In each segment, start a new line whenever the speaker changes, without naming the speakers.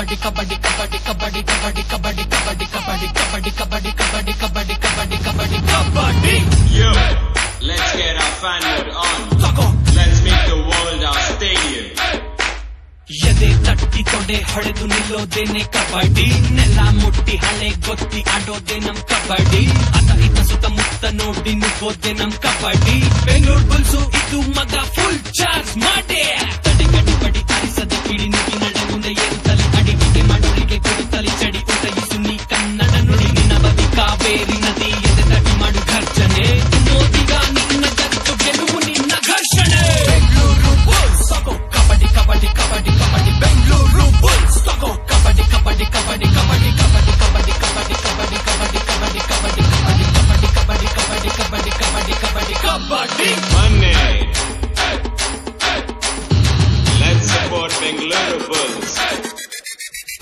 Kabaddi kabaddi kabaddi kabaddi kabaddi kabaddi kabaddi kabaddi kabaddi kabaddi kabaddi kabaddi kabaddi kabaddi kabaddi.
Yo, let's get our fan mode on. Let's make the world our stadium.
ಎದೆ ತಟ್ಟಿ ತೊಡೆ ಹೊಡೆದು ನಿಲ್ಲೋದೇನೆ ಕಬಡ್ಡಿ, ನೆಲ ಮುಟ್ಟಿ ಹಳೆ ಗೊತ್ತಿ ಆಡೋದೆ ನಮ್ ಕಬಡ್ಡಿ, ಅತ ಇತ ಸುತ್ತಮುತ್ತ ನೋಡಿ ನುಗ್ಗೋದೆ ನಮ್ ಕಬಡ್ಡಿ. ಬೆಂಗಳೂರು ಬುಲ್ಸು ಇದು ಮಗ ಫುಲ್ ಚಾರ್ಜ್ ಮಾಡಿ, ತಡೆ ಗಡಿ ಬಡಿ ಆರಿಸದೆ ಕಿಡಿ ನುಡಿ ನಡೆ ಮುಂದೆ ಏರುತ್ತಲಿ ಅಡಿಗೆ ಮಾಡೋಳಿಗೆ ಕೊಡುತ್ತಲಿ ಚಡಿ ಉದಯಿಸು ನೀ ಕನ್ನಡ ನುಡಿ ನಿನ್ನ ಬದಿ ಕಾವೇರಿ ನದಿ ಎದೆ ತಡಿ ಮಾಡು ಘರ್ಷಣೆ ಮೋದಿಗ ನಿನ್ನ ಗತ್ತು ಗೆಲುವು ನಿನ್ನ ಘರ್ಷಣೆ. Bengaluru Bulls kabaddi kabaddi kabaddi kabaddi Bengaluru Bulls kabaddi kabaddi kabaddi kabaddi kabaddi kabaddi kabaddi kabaddi kabaddi kabaddi kabaddi kabaddi kabaddi kabaddi kabaddi kabaddi kabaddi kabaddi.
Money. Let's support Bengaluru Bulls.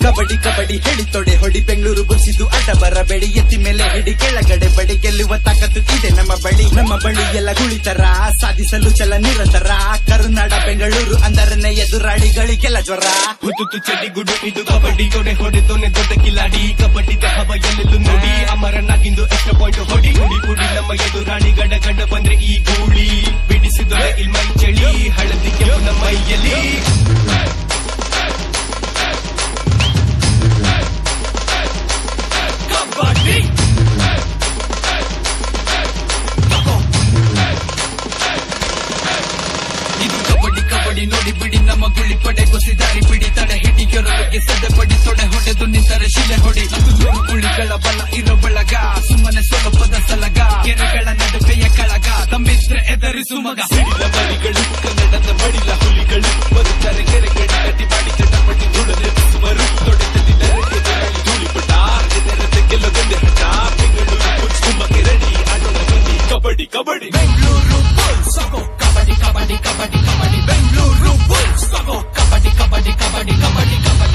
Kabaddi kabaddi ಹೇಳಿ ತೊಡೆ ಹೊಡಿ ಬೆಂಗಳೂರು ಬುಲ್ಸಿದ್ದು ಅಡ್ಡ ಬರಬೇಡಿ, ಎತ್ತಿ ಮೇಲೆ ಹಿಡಿ ಕೆಳಗಡೆ ಬಡಿ, ಗೆಲ್ಲುವ ತಾಕತ್ತು ಇದೆ ನಮ್ಮ ಬಳಿ ಎಲ್ಲ ಗುಳಿತರ ಸಾಧಿಸಲು ಛಲ ನಿರಂತರ, ಕರುನಾಡ ಬೆಂಗಳೂರು ಅಂದರನೆ ಎದುರಾಳಿಗಳಿಗೆಲ್ಲ ಜ್ವರ.
ಹುತ್ತುತ್ತು ಚಡ್ಡಿ ಗುಡು ಇದು ಕಬಡ್ಡಿ ತೊಡೆ ಹೊಡೆದೋನೆ ದೊಡ್ಡ ಕಿಲಾಡಿ, ಕಬಡ್ಡಿ ಹವ ಎಲ್ಲೆಲ್ಲೂ ನೋಡಿ ಅಮರನಾಗಿಂದು ಎಕ್ಸ್ಟ್ರಾ ಪಾಯಿಂಟ್ ಹೊಡಿ, ಹುಡಿ ಪುಡಿ ನಮ್ಮ ಎದುರಾಳಿ ಗಡ ಗಡ ಬಂದ್ರೆ ಈ ಗೂಳಿ ಬಿಡಿಸಿದೊಡೆ ಇಲ್ಮೈ ಚಳಿ ಹಳದಿ ಕೆಂಪು ನಮ್ಮ ಮೈಯಲ್ಲಿ.
ಕಬಡ್ಡಿ ಇದು ಕಬಡ್ಡಿ ಕಬಡ್ಡಿ ನೋಡಿ ಬಿಡಿ ನಮ್ಮ ಗುಳಿ ಪಡೆ ಗೊಸಿದಾರಿ ಬಿಡಿ, ತಡೆ ಹಿಡಿ ಕೆರಳಿಗೆ ಸದೆ ಪಡಿ ತೊಡೆ ಹೊಡೆದು ನಿಂತರೆ ಶಿಲೆ ಹೊಡಿ, ಗುಳಿಗಳ ಬಲ ಇರೋ ಬಳಗ ಸುಮ್ಮನೆ ಸ್ವಲ್ಪದ ಸಲಗ, ಕೆರೆಗಳ ನಡುವೆಯ ಕಳಗ ತಂಬಿದ್ರೆ ಎದರಿಸು ಮಗ.
ಸಿಡಿಲ ಮರಿಗಳು ಕನ್ನಡದ ಮಡಿಲ ಹುಲಿಗಳು ಬರುತ್ತಾರೆ ಕೆರೆಗಡಿ ಕಟ್ಟಿ ಮಾಡಿ ಚಟಪಟಿ ಧೂಳನೆ ಬಿಸುವರು ತೊಡೆತಲ್ಲಿ ಧೂಳಿಪಟ ಗೆಲ್ಲದೊಂದೆ ಹಠ. ಬೆಂಗಳೂರು ಬುಲ್ಸ್ ಕುಮ್ಮಕ್ಕೆ ರೆಡಿ ಆಡೋಣ ಬನ್ನಿ ಕಬಡ್ಡಿ ಕಬಡ್ಡಿ.
Bengaluru Bulls kabaddi kabaddi kabaddi kabaddi Bengaluru Bulls kabaddi kabaddi kabaddi kabaddi kabaddi